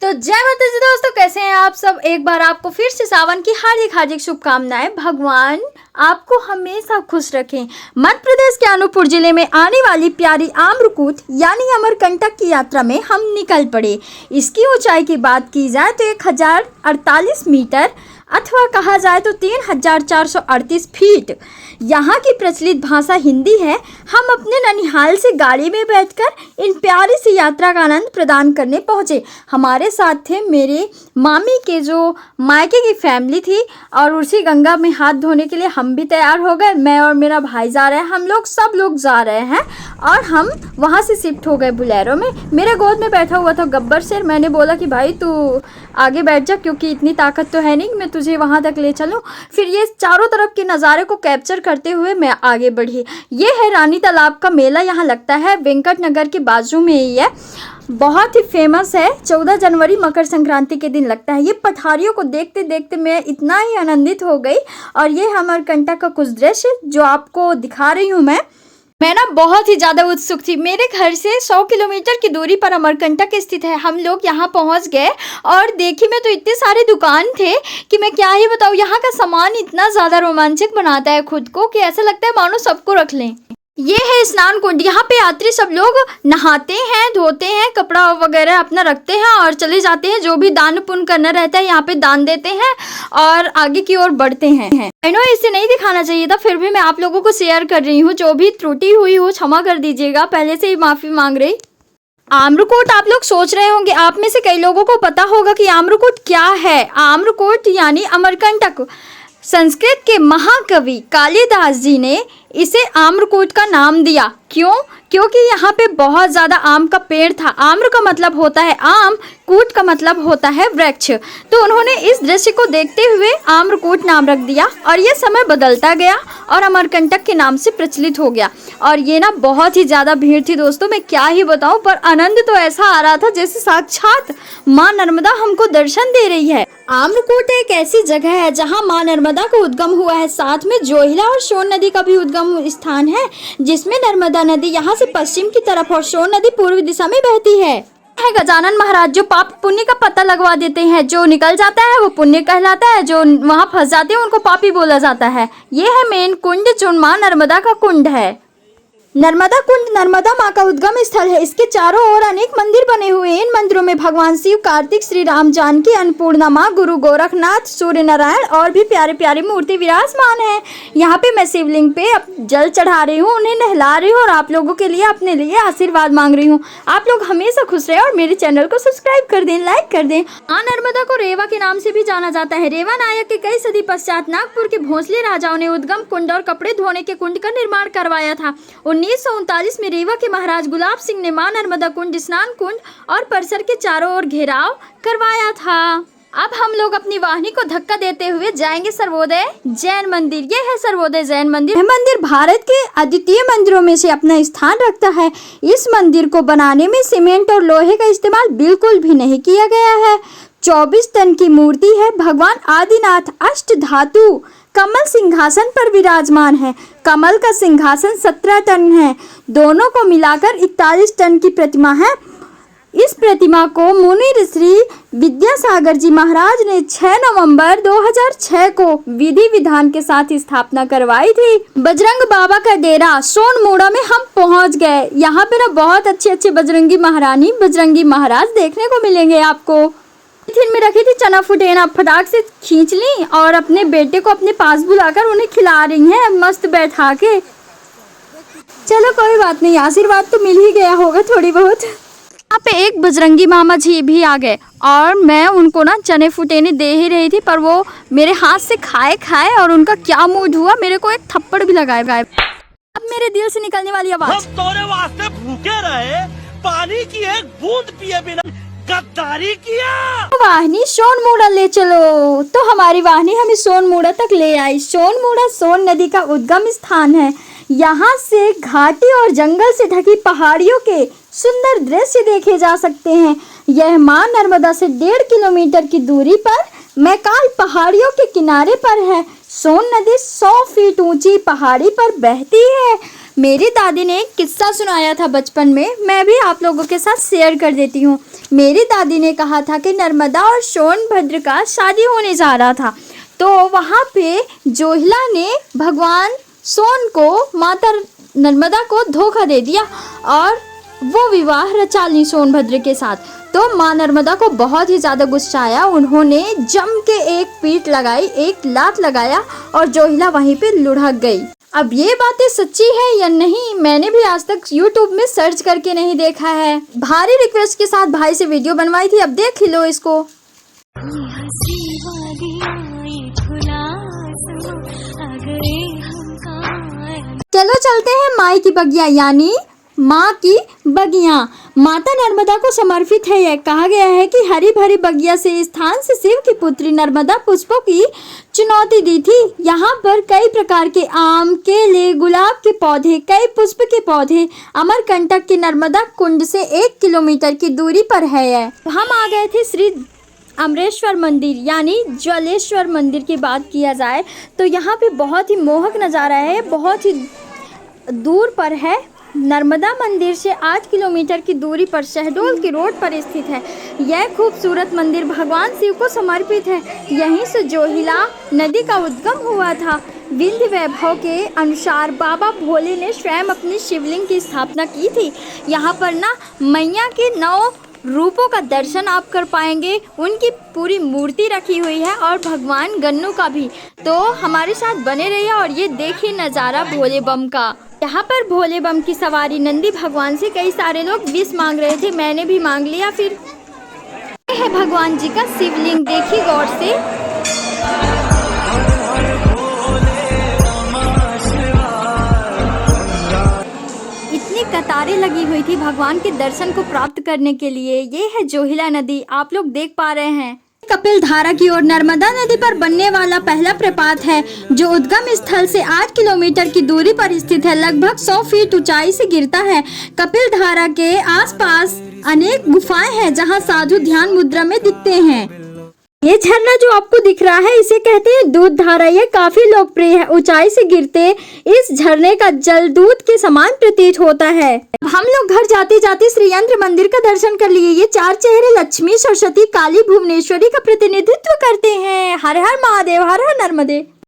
तो जय माता दी दोस्तों, कैसे हैं आप सब। एक बार आपको फिर से सावन की हार्दिक हार्दिक शुभकामनाएं। भगवान आपको हमेशा खुश रखें। मध्य प्रदेश के अनूपपुर जिले में आने वाली प्यारी आम्रकूट यानी अमरकंटक की यात्रा में हम निकल पड़े। इसकी ऊंचाई की बात की जाए तो 1048 मीटर अथवा कहा जाए तो 3438 फीट। यहाँ की प्रचलित भाषा हिंदी है। हम अपने ननिहाल से गाड़ी में बैठकर इन प्यारी सी यात्रा का आनंद प्रदान करने पहुँचे। हमारे साथ थे मेरे मामी के जो मायके की फैमिली थी और उसी गंगा में हाथ धोने के लिए हम भी तैयार हो गए। मैं और मेरा भाई जा रहे हैं, हम लोग सब लोग जा रहे हैं और हम वहाँ से शिफ्ट हो गए बुलेरो में। मेरे गोद में बैठा हुआ था गब्बर शेर। मैंने बोला कि भाई तू आगे बैठ जा, क्योंकि इतनी ताकत तो है नहीं मैं तुझे वहाँ तक ले चलूँ। फिर ये चारों तरफ के नज़ारे को कैप्चर करते हुए मैं आगे बढ़ी। ये है रानी तालाब का मेला, यहाँ लगता है वेंकट नगर के बाजू में ही है। बहुत ही फेमस है। 14 जनवरी मकर संक्रांति के दिन लगता है। ये पठारियों को देखते देखते मैं इतना ही आनंदित हो गई। और ये अमरकंटक का कुछ दृश्य जो आपको दिखा रही हूँ मैं ना बहुत ही ज़्यादा उत्सुक थी। मेरे घर से 100 किलोमीटर की दूरी पर अमरकंटक स्थित है। हम लोग यहाँ पहुँच गए और देखी मैं तो इतने सारे दुकान थे कि मैं क्या ही बताऊँ। यहाँ का सामान इतना ज़्यादा रोमांचक बनाता है खुद को कि ऐसा लगता है मानो सबको रख लें। ये है स्नान कुंड। यहाँ पे यात्री सब लोग नहाते हैं, धोते हैं, कपड़ा वगैरह अपना रखते हैं और चले जाते हैं। जो भी दान पुण्य करना रहता है यहाँ पे दान देते हैं और आगे की ओर बढ़ते हैं। आई नो इसे नहीं दिखाना चाहिए था, फिर भी मैं आप लोगों को शेयर कर रही हूँ। जो भी त्रुटि हुई हो क्षमा कर दीजिएगा, पहले से ही माफ़ी मांग रही। आम्रकूट आप लोग सोच रहे होंगे, आप में से कई लोगों को पता होगा कि आम्रकूट क्या है। आम्रकूट यानी अमरकंटक। संस्कृत के महाकवि कालिदास जी ने इसे आम्रकूट का नाम दिया। क्यों? क्योंकि यहाँ पे बहुत ज़्यादा आम का पेड़ था। आम्र का मतलब होता है आम, कूट का मतलब होता है वृक्ष। तो उन्होंने इस दृश्य को देखते हुए आम्रकूट नाम रख दिया और ये समय बदलता गया और अमरकंटक के नाम से प्रचलित हो गया। और ये ना बहुत ही ज़्यादा भीड़ थी दोस्तों, मैं क्या ही बताऊँ, पर आनंद तो ऐसा आ रहा था जैसे साक्षात माँ नर्मदा हमको दर्शन दे रही है। आम्रकूट एक ऐसी जगह है जहाँ माँ नर्मदा का उद्गम हुआ है। साथ में जोहिला और सोन नदी का भी उद्गम स्थान है, जिसमें नर्मदा नदी यहाँ से पश्चिम की तरफ और सोन नदी पूर्व दिशा में बहती है। गजानन महाराज जो पाप पुण्य का पता लगवा देते हैं। जो निकल जाता है वो पुण्य कहलाता है, जो वहाँ फंस जाते हैं उनको पापी बोला जाता है। ये है मेन कुंड जो माँ नर्मदा का कुंड है। नर्मदा कुंड नर्मदा माँ का उद्गम स्थल है। इसके चारों ओर अनेक मंदिर बने हुए हैं। इन मंदिरों में भगवान शिव, कार्तिक, श्री राम, जानकी, अन्नपूर्णा माँ, गुरु गोरखनाथ, सूर्य नारायण और भी प्यारे प्यारे मूर्ति विराजमान है। यहाँ पे मैं शिवलिंग पे जल चढ़ा रही हूँ, उन्हें नहला रही हूँ और आप लोगों के लिए अपने लिए आशीर्वाद मांग रही हूँ। आप लोग हमेशा खुश रहे और मेरे चैनल को सब्सक्राइब कर दें, लाइक कर दें। माँ नर्मदा को रेवा के नाम से भी जाना जाता है। रेवा नायक के कई सदी पश्चात नागपुर के भोसले राजाओं ने उद्गम कुंड और कपड़े धोने के कुंड का निर्माण करवाया था। 1939 में रेवा के महाराज गुलाब सिंह ने मां नर्मदा कुंड, स्नान कुंड और परिसर के चारों ओर घेराव करवाया था। अब हम लोग अपनी वाहनी को धक्का देते हुए जाएंगे सर्वोदय जैन मंदिर। ये है सर्वोदय जैन मंदिर। यह मंदिर भारत के अद्वितीय मंदिरों में से अपना स्थान रखता है। इस मंदिर को बनाने में सीमेंट और लोहे का इस्तेमाल बिल्कुल भी नहीं किया गया है। 24 टन की मूर्ति है। भगवान आदिनाथ अष्ट धातु कमल सिंहासन पर विराजमान है। कमल का सिंहासन 17 टन है। दोनों को मिलाकर 41 टन की प्रतिमा है। इस प्रतिमा को मुनि ऋषि विद्यासागर जी महाराज ने 6 नवंबर 2006 को विधि विधान के साथ स्थापना करवाई थी। बजरंग बाबा का डेरा सोनमुड़ा में हम पहुंच गए। यहाँ पे ना बहुत अच्छे बजरंगी महारानी, बजरंगी महाराज देखने को मिलेंगे आपको। टिफिन में रखी थी चना फुटेना, फटाक से खींच ली और अपने बेटे को अपने पास बुलाकर उन्हें खिला रही हैं मस्त बैठा के। चलो कोई बात नहीं, आशीर्वाद तो मिल ही गया होगा थोड़ी बहुत। यहाँ पे एक बजरंगी मामा जी भी आ गए और मैं उनको ना चने फुटेने दे ही रही थी, पर वो मेरे हाथ से खाए और उनका क्या मूड हुआ, मेरे को एक थप्पड़ भी लगाए। अब मेरे दिल से निकलने वाली आवाज, तोरे वास्ते भूखे रहे, पानी की एक बूंद पिए बिना गद्दारी किया। वाहनी सोनमुड़ा ले चलो। तो हमारी वाहनी हमें सोनमुड़ा तक ले आई। सोनमुड़ा सोन नदी का उद्गम स्थान है। यहाँ से घाटी और जंगल से ढकी पहाड़ियों के सुंदर दृश्य देखे जा सकते हैं। यह मां नर्मदा से 1.5 किलोमीटर की दूरी पर मैकाल पहाड़ियों के किनारे पर है। सोन नदी 100 फीट ऊंची पहाड़ी पर बहती है। मेरी दादी ने एक किस्सा सुनाया था बचपन में, मैं भी आप लोगों के साथ शेयर कर देती हूँ। मेरी दादी ने कहा था कि नर्मदा और सोनभद्र का शादी होने जा रहा था, तो वहाँ पे जोहिला ने भगवान सोन को माता नर्मदा को धोखा दे दिया और वो विवाह रचा ली सोनभद्र के साथ। तो माँ नर्मदा को बहुत ही ज़्यादा गुस्सा आया, उन्होंने जम के एक पीठ लगाई, एक लात लगाया और जोहिला वहीं पे लुढ़क गई। अब ये बातें सच्ची है या नहीं, मैंने भी आज तक YouTube में सर्च करके नहीं देखा है। भारी रिक्वेस्ट के साथ भाई से वीडियो बनवाई थी, अब देख लो इसको। चलो चलते हैं माई की बगिया यानी माँ की बगिया। माता नर्मदा को समर्पित है। यह कहा गया है कि हरी भरी बगिया से स्थान से शिव की पुत्री नर्मदा पुष्पों की चुनौती दी थी। यहाँ पर कई प्रकार के आम, केले, गुलाब के पौधे, कई पुष्प के पौधे अमरकंटक की नर्मदा कुंड से 1 किलोमीटर की दूरी पर है। हम आ गए थे श्री अमरेश्वर मंदिर यानी ज्वलेश्वर मंदिर की बात किया जाए तो यहाँ पे बहुत ही मोहक नज़ारा है, बहुत ही दूर पर है। नर्मदा मंदिर से 8 किलोमीटर की दूरी पर शहडोल की रोड पर स्थित है। यह खूबसूरत मंदिर भगवान शिव को समर्पित है। यहीं से जोहिला नदी का उद्गम हुआ था। विंध्य वैभव के अनुसार बाबा भोले ने स्वयं अपनी शिवलिंग की स्थापना की थी। यहाँ पर ना मैया के 9 रूपों का दर्शन आप कर पाएंगे। उनकी पूरी मूर्ति रखी हुई है और भगवान गन्नू का भी। तो हमारे साथ बने रहिए और ये देखिए नज़ारा भोले बम का। यहाँ पर भोले बम की सवारी नंदी भगवान से कई सारे लोग विश मांग रहे थे, मैंने भी मांग लिया। फिर ये है भगवान जी का शिवलिंग, देखिए गौर से। इतनी कतारें लगी हुई थी भगवान के दर्शन को प्राप्त करने के लिए। ये है जोहिला नदी, आप लोग देख पा रहे हैं। कपिल धारा की ओर नर्मदा नदी पर बनने वाला पहला प्रपात है जो उद्गम स्थल से 8 किलोमीटर की दूरी पर स्थित है। लगभग 100 फीट ऊंचाई से गिरता है। कपिल धारा के आसपास अनेक गुफाएं हैं जहां साधु ध्यान मुद्रा में दिखते हैं। ये झरना जो आपको दिख रहा है इसे कहते हैं दूध धारा। यह काफी लोकप्रिय है। ऊंचाई से गिरते इस झरने का जल दूध के समान प्रतीत होता है। हम लोग घर जाते जाते श्री यंत्र मंदिर का दर्शन कर लिए। ये 4 चेहरे लक्ष्मी, सरस्वती, काली, भुवनेश्वरी का प्रतिनिधित्व करते हैं। हर हर महादेव, हर हर नर्मदे।